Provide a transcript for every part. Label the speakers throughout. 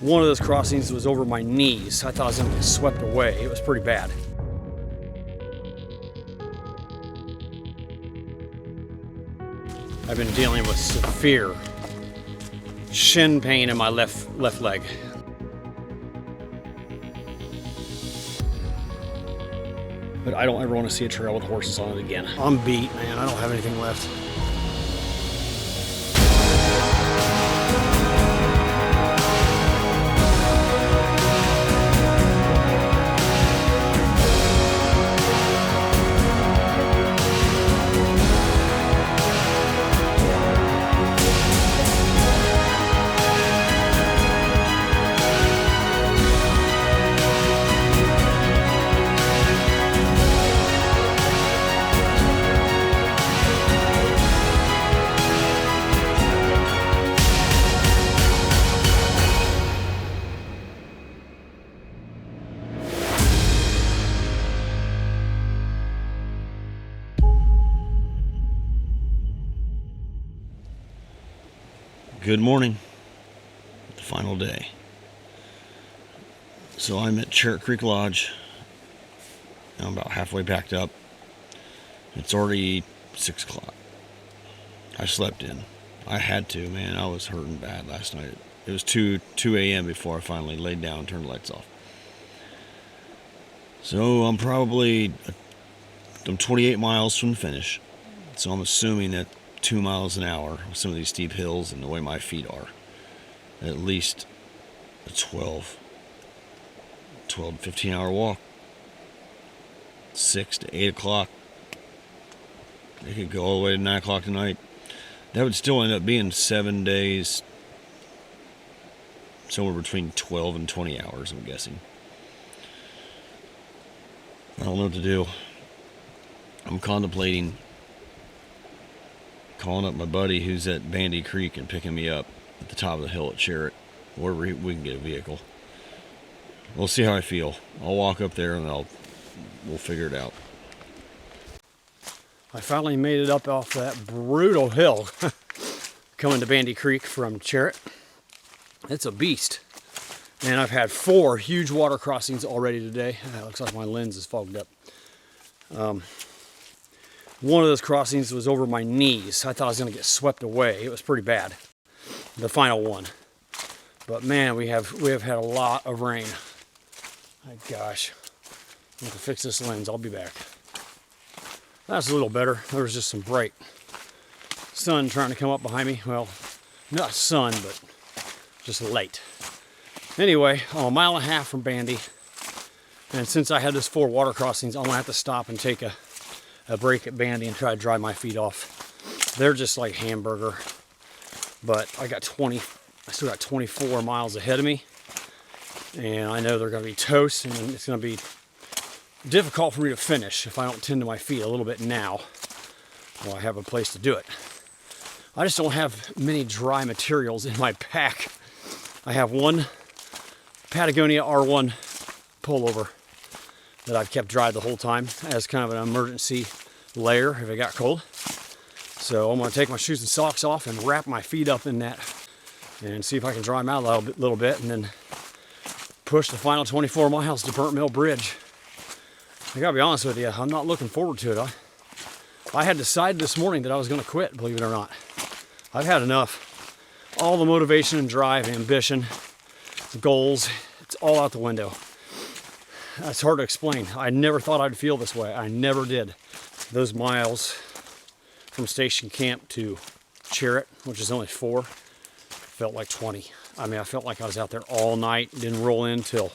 Speaker 1: One of those crossings was over my knees. I thought I was gonna get swept away. It was pretty bad. I've been dealing with severe shin pain in my left leg. But I don't ever want to see a trail with horses on it again. I'm beat, man. I don't have anything left. Good morning, the final day. So I'm at Cherry Creek Lodge. I'm about halfway packed up. It's already 6 o'clock. I slept in. I had to, man. I was hurting bad last night. It was 2 a.m. before I finally laid down and turned the lights off. So I'm 28 miles from the finish. So I'm assuming that 2 miles an hour with some of these steep hills and the way my feet are, at least a 12 to 15 hour walk, 6 to 8 o'clock. It could go all the way to 9 o'clock tonight. That would still end up being 7 days, somewhere between 12 and 20 hours, I'm guessing. I don't know what to do. I'm contemplating calling up my buddy who's at Bandy Creek and picking me up at the top of the hill at Sherritt, wherever we can get a vehicle. We'll see how I feel. I'll walk up there and we'll figure it out. I finally made it up off that brutal hill coming to Bandy Creek from Sherritt. It's a beast. And I've had 4 huge water crossings already today. It looks like my lens is fogged up. One of those crossings was over my knees. I thought I was going to get swept away. It was pretty bad, the final one. But man, we have had a lot of rain. My gosh, I have to fix this lens. I'll be back. That's a little better. There was just some bright sun trying to come up behind me. Well, not sun, but just light. Anyway, I'm a mile and a half from Bandy. And since I had those 4 water crossings, I'm going to have to stop and take a break at Bandy and try to dry my feet off. They're just like hamburger, but I still got 24 miles ahead of me, and I know they're going to be toast, and it's going to be difficult for me to finish if I don't tend to my feet a little bit now. Well, I have a place to do it. I just don't have many dry materials in my pack. I have one Patagonia R1 pullover that I've kept dry the whole time as kind of an emergency layer if it got cold. So I'm going to take my shoes and socks off and wrap my feet up in that and see if I can dry them out a little bit, and then push the final 24 miles to Burnt Mill Bridge. I gotta be honest with you, I'm not looking forward to it. I had decided this morning that I was going to quit, believe it or not. I've had enough. All the motivation and drive, ambition, goals, it's all out the window. That's hard to explain. I never thought I'd feel this way. I never did. Those miles from station camp to Sherritt, which is only 4, felt like 20. I mean, I felt like I was out there all night, didn't roll in till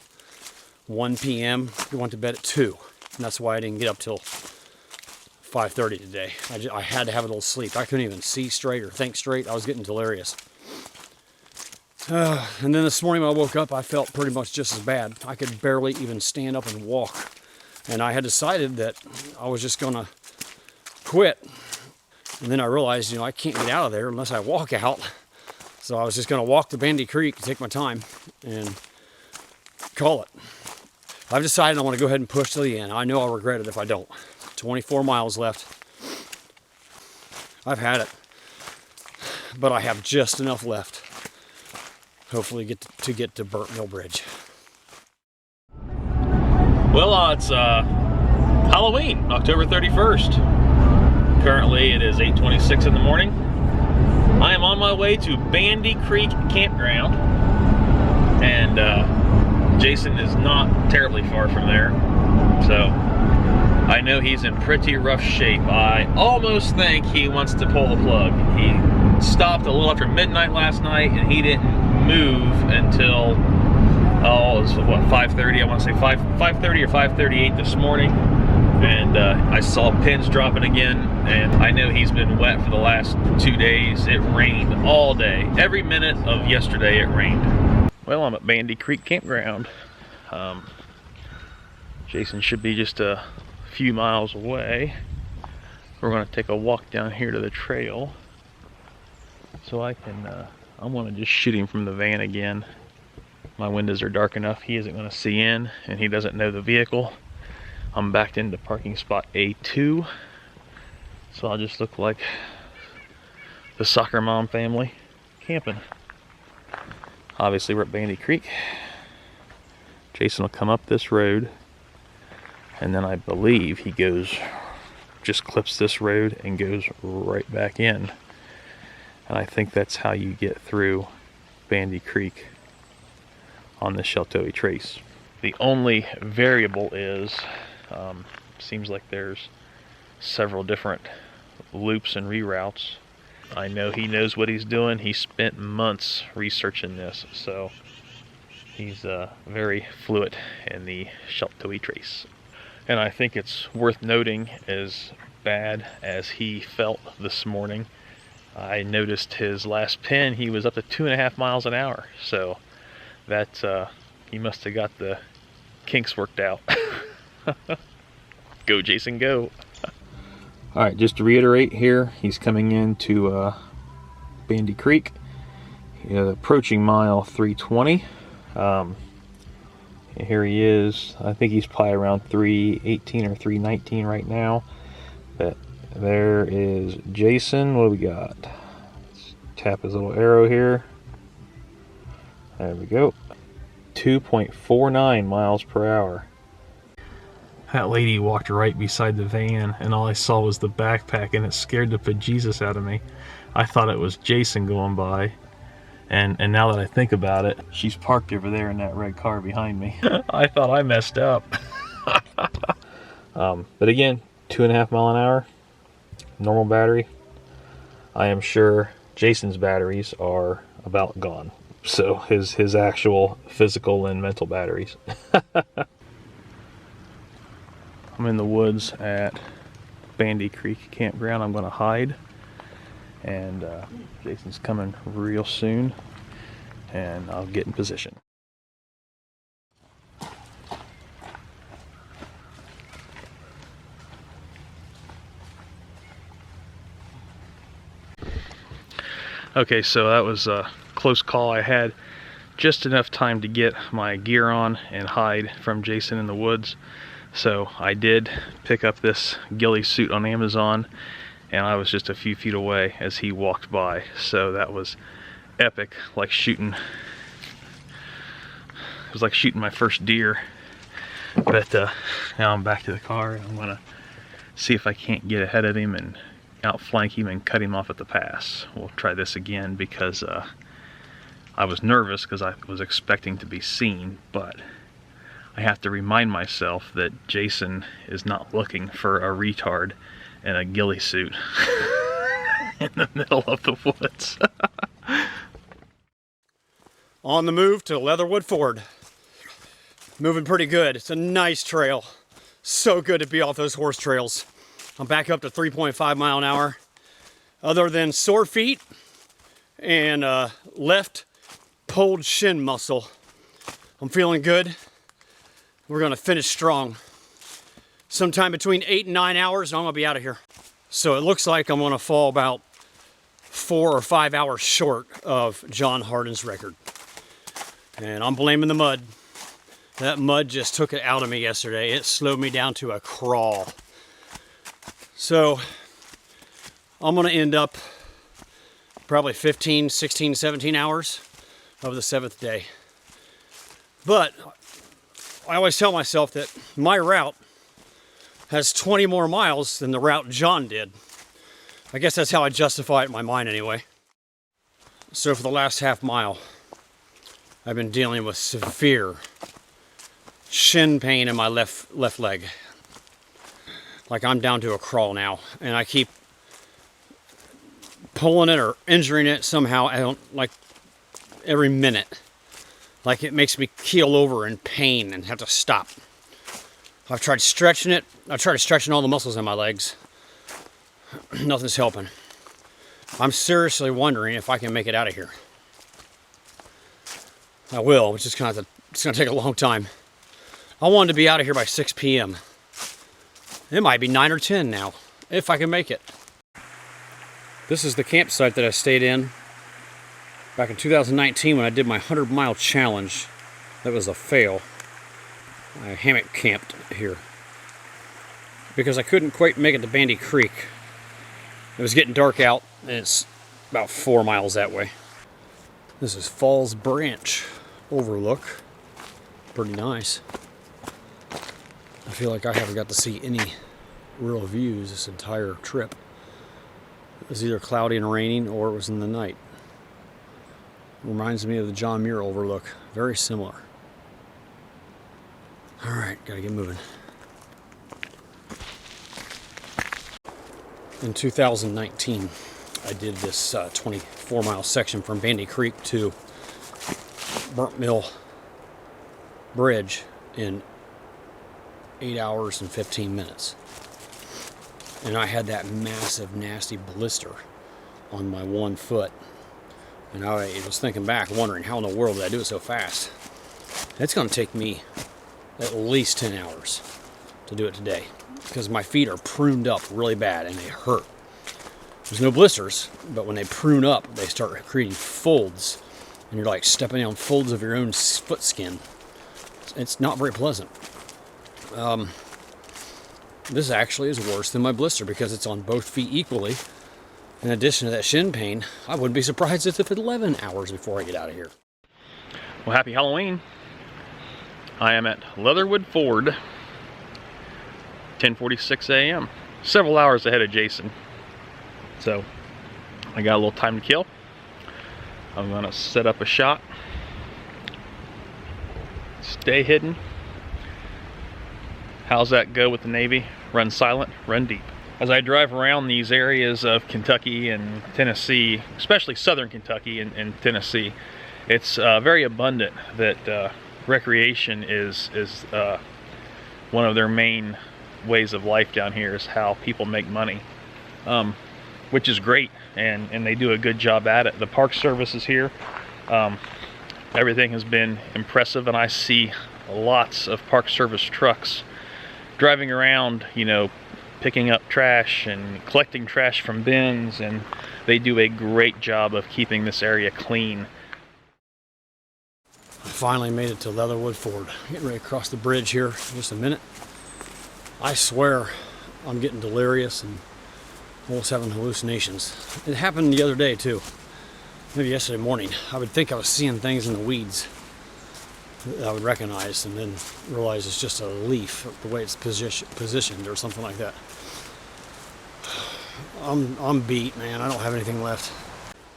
Speaker 1: 1 p.m. We went to bed at 2. And that's why I didn't get up till 5:30 today. I had to have a little sleep. I couldn't even see straight or think straight. I was getting delirious. And then this morning when I woke up, I felt pretty much just as bad. I could barely even stand up and walk. And I had decided that I was just going to quit. And then I realized, I can't get out of there unless I walk out. So I was just going to walk to Bandy Creek, take my time, and call it. I've decided I want to go ahead and push to the end. I know I'll regret it if I don't. 24 miles left. I've had it. But I have just enough left hopefully get to Burnt Mill Bridge.
Speaker 2: Well, it's Halloween, October 31st. Currently it is 8:26 in the morning. I am on my way to Bandy Creek Campground, and Jason is not terribly far from there, so I know he's in pretty rough shape. I almost think he wants to pull the plug. He stopped a little after midnight last night, and he didn't move until, oh, it was what, 5:30? I want to say 5:30 or 5:38 this morning. And I saw pins dropping again, and I know he's been wet for the last 2 days. It rained all day. Every minute of yesterday it rained. Well, I'm at Bandy Creek Campground. Jason should be just a few miles away. We're going to take a walk down here to the trail, so I want to just shoot him from the van again. My windows are dark enough he isn't going to see in, and he doesn't know the vehicle. I'm backed into parking spot A2, so I'll just look like the soccer mom family camping. Obviously we're at Bandy Creek. Jason will come up this road, and then I believe he just clips this road and goes right back in. And I think that's how you get through Bandy Creek on the Sheltowee trace. The only variable is, seems like there's several different loops and reroutes. I know he knows what he's doing. He spent months researching this, so he's very fluent in the Sheltowee trace. And I think it's worth noting, as bad as he felt this morning, I noticed his last pin, he was up to 2.5 miles an hour. So that he must have got the kinks worked out. Go, Jason, go. All right, just to reiterate here, he's coming into Bandy Creek. Approaching mile 320. Here he is. I think he's probably around 318 or 319 right now. But there is Jason. What do we got? Let's tap his little arrow here. There we go. 2.49 miles per hour. That lady walked right beside the van, and all I saw was the backpack, and it scared the bejesus out of me. I thought it was Jason going by, and now that I think about it, she's parked over there in that red car behind me. I thought I messed up. But again, 2.5 mile an hour, normal battery. I am sure Jason's batteries are about gone. So his actual physical and mental batteries. I'm in the woods at Bandy Creek Campground. I'm going to hide, and Jason's coming real soon, and I'll get in position. Okay, so that was a close call. I had just enough time to get my gear on and hide from Jason in the woods. So I did pick up this ghillie suit on Amazon, and I was just a few feet away as he walked by. So that was epic, like shooting. It was like shooting my first deer. But now I'm back to the car, and I'm gonna see if I can't get ahead of him and outflank him and cut him off at the pass. We'll try this again, because I was nervous because I was expecting to be seen, but I have to remind myself that Jason is not looking for a retard in a ghillie suit in the middle of the woods.
Speaker 1: On the move to Leatherwood Ford. Moving pretty good. It's a nice trail. So good to be off those horse trails. I'm back up to 3.5 mile an hour. Other than sore feet and left pulled shin muscle, I'm feeling good. We're gonna finish strong. Sometime between 8 and 9 hours, and I'm gonna be out of here. So it looks like I'm gonna fall about 4 or 5 hours short of John Harden's record. And I'm blaming the mud. That mud just took it out of me yesterday. It slowed me down to a crawl. So I'm gonna end up probably 15, 16, 17 hours of the 7th day. But I always tell myself that my route has 20 more miles than the route John did. I guess that's how I justify it in my mind anyway. So for the last half mile, I've been dealing with severe shin pain in my left leg. Like I'm down to a crawl now, and I keep pulling it or injuring it somehow. I don't like every minute. Like it makes me keel over in pain and have to stop. I've tried stretching it. I've tried stretching all the muscles in my legs. Nothing's helping. I'm seriously wondering if I can make it out of here. I will, which is it's going to take a long time. I wanted to be out of here by 6 p.m. It might be 9 or 10 now, if I can make it. This is the campsite that I stayed in back in 2019 when I did my 100-mile challenge. That was a fail. I hammock camped here because I couldn't quite make it to Bandy Creek. It was getting dark out, and it's about 4 miles that way. This is Falls Branch overlook. Pretty nice. I feel like I haven't got to see any real views this entire trip. It was either cloudy and raining, or it was in the night. Reminds me of the John Muir overlook. Very similar. Alright, gotta get moving. In 2019, I did this 24-mile section from Bandy Creek to Burnt Mill Bridge in 8 hours and 15 minutes. And I had that massive, nasty blister on my one foot. And I was thinking back, wondering how in the world did I do it so fast? It's going to take me at least 10 hours to do it today, because my feet are pruned up really bad and they hurt. There's no blisters, but when they prune up, they start creating folds, and you're like stepping on folds of your own foot skin. It's not very pleasant. This actually is worse than my blister because it's on both feet equally. In addition to that shin pain, I wouldn't be surprised if it's 11 hours before I get out of here.
Speaker 2: Well, happy Halloween. I am at Leatherwood Ford, 10:46 a.m. Several hours ahead of Jason. So, I got a little time to kill. I'm gonna set up a shot. Stay hidden. How's that go with the Navy? Run silent, run deep. As I drive around these areas of Kentucky and Tennessee, especially southern Kentucky and Tennessee, it's very abundant that recreation is one of their main ways of life down here, is how people make money, which is great, and they do a good job at it. The park services here, everything has been impressive, and I see lots of park service trucks driving around, you know, picking up trash and collecting trash from bins, and they do a great job of keeping this area clean.
Speaker 1: I finally made it to Leatherwood Ford. Getting ready to cross the bridge here in just a minute. I swear I'm getting delirious and almost having hallucinations. It happened the other day too. Maybe yesterday morning. I would think I was seeing things in the weeds that I would recognize, and then realize it's just a leaf, the way it's positioned or something like that. I'm beat, man. I don't have anything left.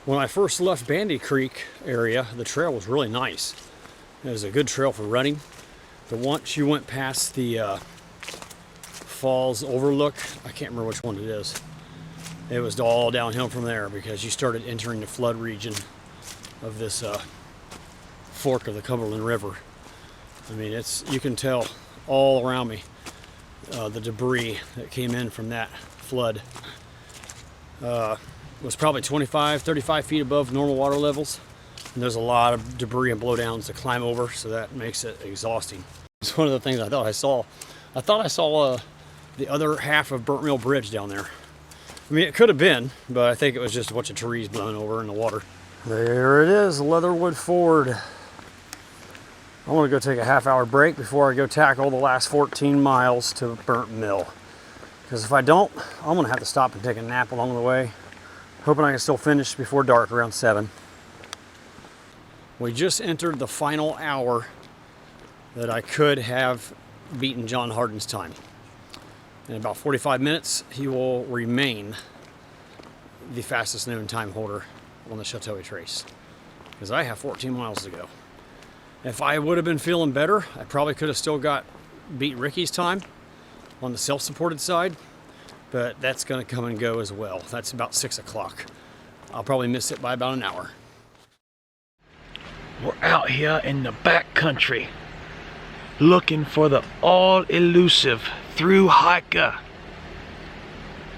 Speaker 1: When I first left Bandy Creek area, the trail was really nice. It was a good trail for running. But once you went past the falls overlook, I can't remember which one it is. It was all downhill from there because you started entering the flood region of this fork of the Cumberland River. I mean, you can tell all around me the debris that came in from that flood was probably 25, 35 feet above normal water levels. And there's a lot of debris and blowdowns to climb over, so that makes it exhausting. It's one of the things I thought I saw. I thought I saw the other half of Burnt Mill Bridge down there. I mean, it could have been, but I think it was just a bunch of trees blown over in the water. There it is, Leatherwood Ford. I want to go take a half-hour break before I go tackle the last 14 miles to Burnt Mill. Because if I don't, I'm going to have to stop and take a nap along the way. Hoping I can still finish before dark around 7. We just entered the final hour that I could have beaten John Harden's time. In about 45 minutes, he will remain the fastest known time holder on the Sheltowee trace, because I have 14 miles to go. If I would have been feeling better, I probably could have still beat Ricky's time on the self-supported side, but that's going to come and go as well. That's about 6 o'clock. I'll probably miss it by about an hour.
Speaker 2: We're out here in the back country looking for the all-elusive Thru-Hiker.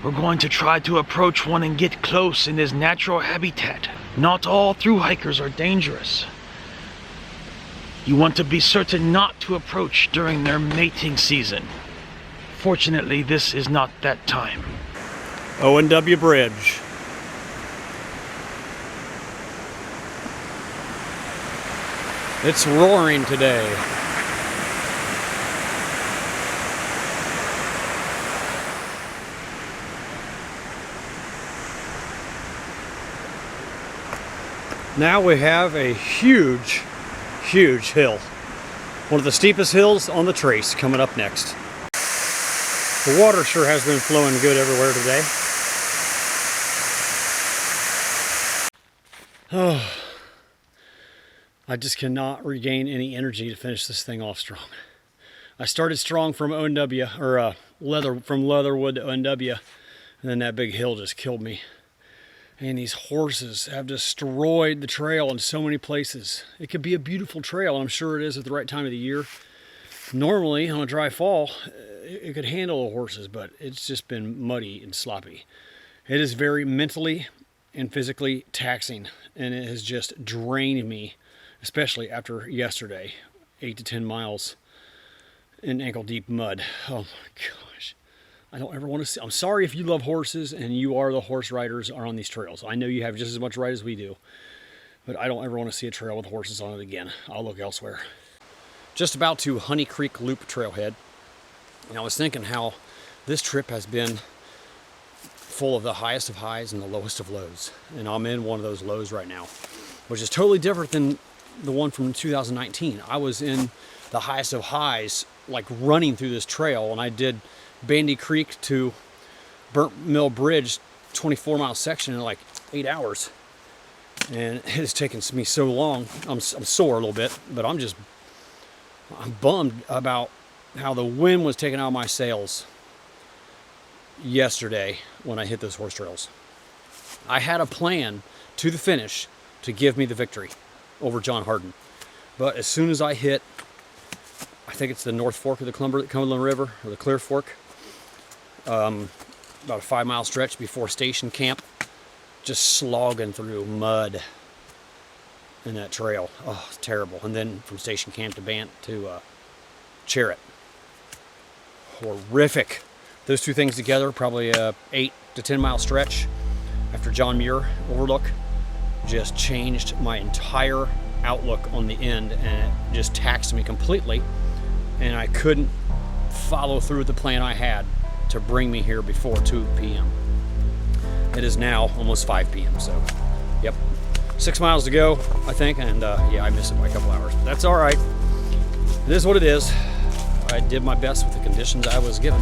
Speaker 2: We're going to try to approach one and get close in his natural habitat. Not all Thru-Hikers are dangerous. You want to be certain not to approach during their mating season. Fortunately, this is not that time.
Speaker 1: O&W Bridge. It's roaring today. Now we have a huge hill. One of the steepest hills on the trace coming up next. The water sure has been flowing good everywhere today. Oh, I just cannot regain any energy to finish this thing off strong. I started strong from O&W, or from Leatherwood to O&W, and then that big hill just killed me. And these horses have destroyed the trail in so many places. It could be a beautiful trail, and I'm sure it is at the right time of the year. Normally, on a dry fall, it could handle the horses, but it's just been muddy and sloppy. It is very mentally and physically taxing, and it has just drained me, especially after yesterday, 8 to 10 miles in ankle-deep mud. Oh my gosh. I don't ever want to see. I'm sorry if you love horses and you are the horse riders are on these trails. I know you have just as much right as we do, but I don't ever want to see a trail with horses on it again. I'll look elsewhere. Just about to Honey Creek Loop trailhead, and I was thinking how this trip has been full of the highest of highs and the lowest of lows, and I'm in one of those lows right now, which is totally different than the one from 2019. I was in the highest of highs, like running through this trail, and I did Bandy Creek to Burnt Mill Bridge 24-mile section in like 8 hours, and it has taken me so long. I'm sore a little bit, but I'm bummed about how the wind was taking out my sails yesterday when I hit those horse trails. I had a plan to the finish to give me the victory over John Harden, but as soon as I hit, I think it's the North Fork of the Cumberland River, or the Clear Fork, about a 5-mile stretch before station camp, just slogging through mud in that trail. Oh, it's terrible. And then from station camp to Charrette. Horrific. Those two things together, probably a 8 to 10 mile stretch after John Muir overlook, just changed my entire outlook on the end, and it just taxed me completely, and I couldn't follow through with the plan I had to bring me here before 2 p.m. It is now almost 5 p.m. So, yep, 6 miles to go, I think, and yeah, I missed it by a couple hours. But that's all right. It is what it is. I did my best with the conditions I was given.